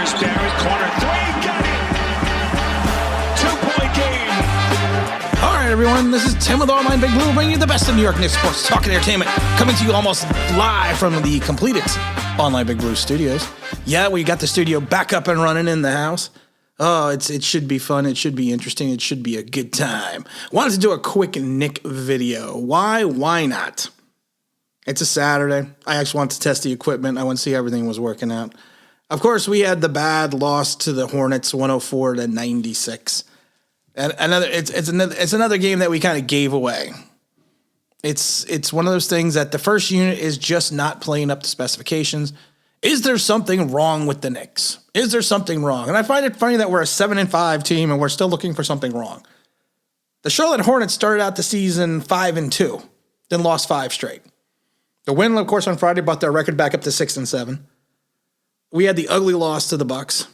Here's Barrett, corner three, got it! 2-point game. All right, everyone, this is Tim with Online Big Blue, bringing you the best of New York Knicks Sports Talk and Entertainment, coming to you almost live from the completed Online Big Blue studios. Yeah, we got the studio back up and running in the house. Oh, it should be fun. It should be interesting. It should be a good time. Wanted to do a quick Knick video. Why? Why not? It's a Saturday. I actually want to test the equipment. I want to see how everything was working out. Of course, we had the bad loss to the Hornets, 104-96. And it's another game that we kind of gave away. It's one of those things that the first unit is just not playing up to specifications. Is there something wrong with the Knicks? Is there something wrong? And I find it funny that we're a 7-5 team and we're still looking for something wrong. The Charlotte Hornets started out the season 5-2, then lost 5 straight. The win, of course, on Friday brought their record back up to 6-7. We had the ugly loss to the Bucks.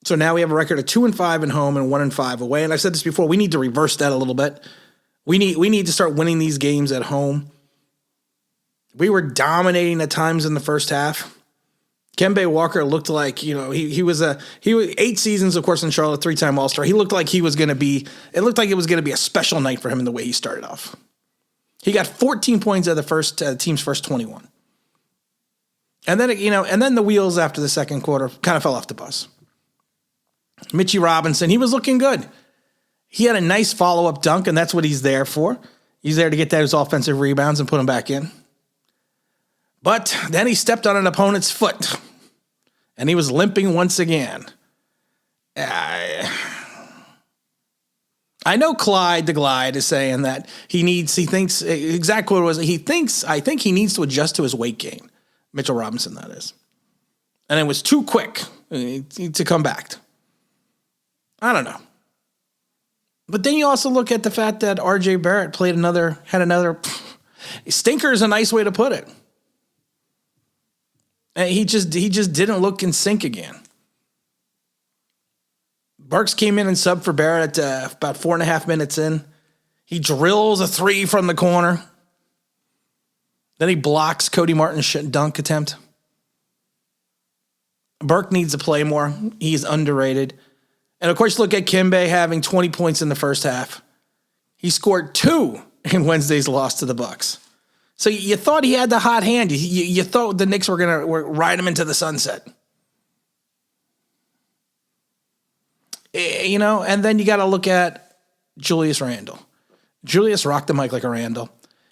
So now we have a record of 2-5 at home and 1-5 away. And I've said this before, we need to reverse that a little bit. We need to start winning these games at home. We were dominating at times in the first half. Kemba Walker looked like, he was 8 seasons, of course, in Charlotte, 3-time All-Star. He looked like it was going to be a special night for him in the way he started off. He got 14 points out of the team's first 21. And then, the wheels after the second quarter kind of fell off the bus. Mitchie Robinson, he was looking good. He had a nice follow-up dunk, and that's what he's there for. He's there to get those offensive rebounds and put them back in. But then he stepped on an opponent's foot, and he was limping once again. I know Clyde the Glide is saying that I think he needs to adjust to his weight gain. Mitchell Robinson, that is. And it was too quick to come back. I don't know. But then you also look at the fact that RJ Barrett had another stinker is a nice way to put it. And he just didn't look in sync again. Burks came in and subbed for Barrett at about 4.5 minutes in. He drills a 3 from the corner. Then he blocks Cody Martin's dunk attempt. Burke needs to play more. He's underrated. And, of course, look at Kemba having 20 points in the first half. He scored 2 in Wednesday's loss to the Bucks. So you thought he had the hot hand. You thought the Knicks were going to ride him into the sunset. And then you got to look at Julius Randle. Julius rocked the mic like a Randle.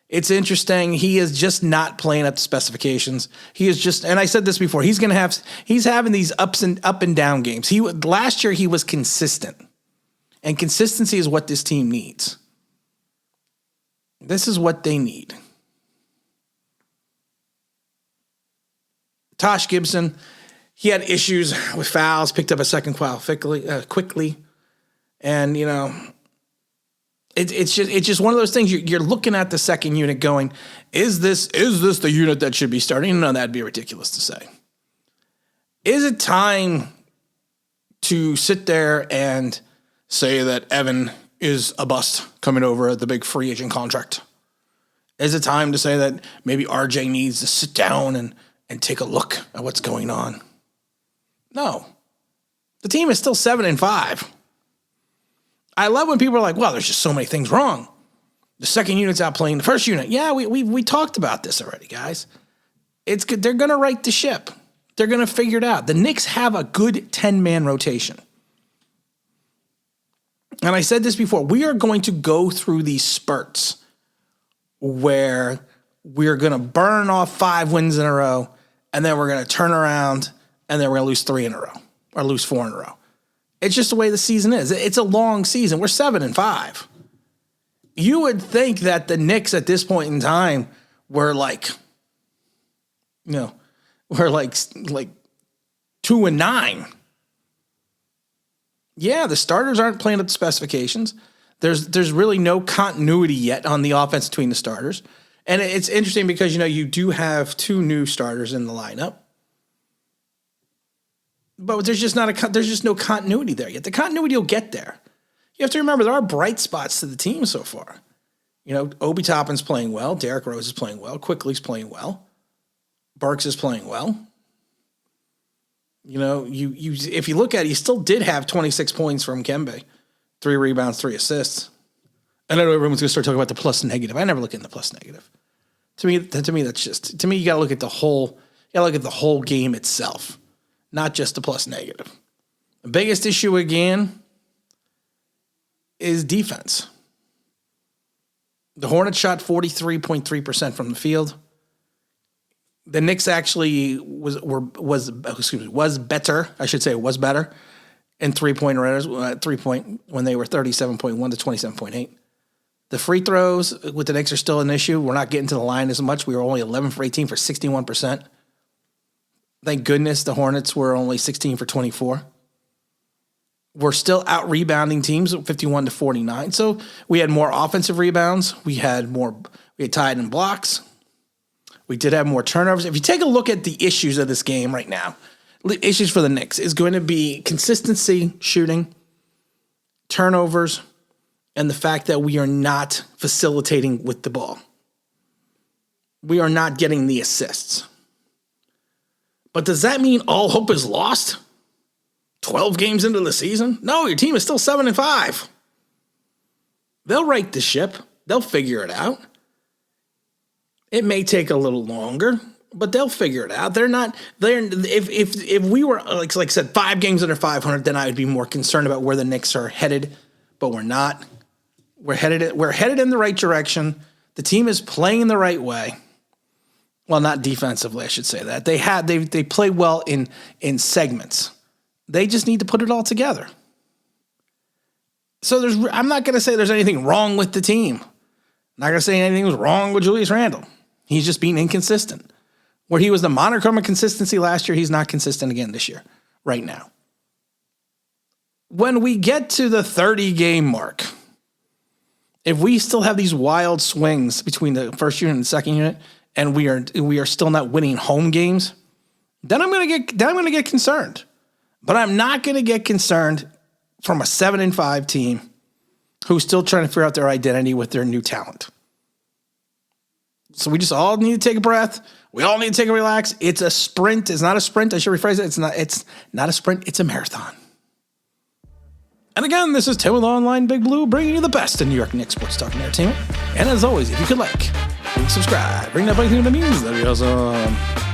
It's interesting. He is just not playing up to specifications. He is just, and I said this before, he's having these up and down games. Last year he was consistent, and consistency is what this team needs. This is what they need. Tosh Gibson, he had issues with fouls, picked up a second foul quickly, and It's just one of those things. You're looking at the second unit going, is this the unit that should be starting? No, that'd be ridiculous to say. Is it time to sit there and say that Evan is a bust coming over at the big free agent contract? Is it time to say that maybe RJ needs to sit down and take a look at what's going on? No. The team is still 7-5. I love when people are like, well, there's just so many things wrong. The second unit's outplaying the first unit. Yeah, we talked about this already, guys. It's good. They're going to right the ship. They're going to figure it out. The Knicks have a good 10-man rotation. And I said this before. We are going to go through these spurts where we're going to burn off 5 wins in a row, and then we're going to turn around, and then we're going to lose 3 in a row or lose 4 in a row. It's just the way the season is. It's a long season. We're 7-5. You would think that the Knicks at this point in time were like 2-9. Yeah, the starters aren't playing up to specifications. There's really no continuity yet on the offense between the starters. And it's interesting because, you do have 2 new starters in the lineup. But there's just no continuity there yet. The continuity will get there. You have to remember there are bright spots to the team so far. Obi Toppin's playing well. Derrick Rose is playing well. Quickly's playing well. Burks is playing well. You know, you if you look at it, he still did have 26 points from Kembe, 3 rebounds, 3 assists. I know everyone's going to start talking about the plus negative. I never look at the plus negative. To me, that's just you got to look at the whole. You got to look at the whole game itself, not just the plus negative. The biggest issue again is defense. The Hornets shot 43.3% from the field. The Knicks actually was better. I should say was better in 3-point runners, 3-point when they were 37.1 to 27.8. The free throws with the Knicks are still an issue. We're not getting to the line as much. We were only 11 for 18 for 61%. Thank goodness the Hornets were only 16 for 24. We're still out rebounding teams 51 to 49. So we had more offensive rebounds. We had tied in blocks. We did have more turnovers. If you take a look at the issues of this game right now, the issues for the Knicks is going to be consistency shooting, turnovers, and the fact that we are not facilitating with the ball. We are not getting the assists. But does that mean all hope is lost? 12 games into the season? No, your team is still 7-5. They'll right the ship. They'll figure it out. It may take a little longer, but they'll figure it out. If we were, like I said, 5 games under 500, then I would be more concerned about where the Knicks are headed, but we're not. We're headed in the right direction. The team is playing the right way. Well, not defensively, I should say that. They play well in segments. They just need to put it all together. So I'm not going to say there's anything wrong with the team. I'm not going to say anything was wrong with Julius Randle. He's just being inconsistent. Where he was the monochrome of consistency last year, he's not consistent again this year, right now. When we get to the 30-game mark, if we still have these wild swings between the first unit and the second unit, and we are still not winning home games, then I'm going to get concerned. But I'm not going to get concerned from a 7-5 team who's still trying to figure out their identity with their new talent. So we just all need to take a breath. We all need to take a relax. It's a sprint. It's not a sprint. I should rephrase it. It's not a sprint. It's a marathon. And again, this is Tim with Online Big Blue, bringing you the best in New York Knicks sports talk and entertainment. And as always, if you could like, subscribe, ring that bell to the news, that'd be awesome.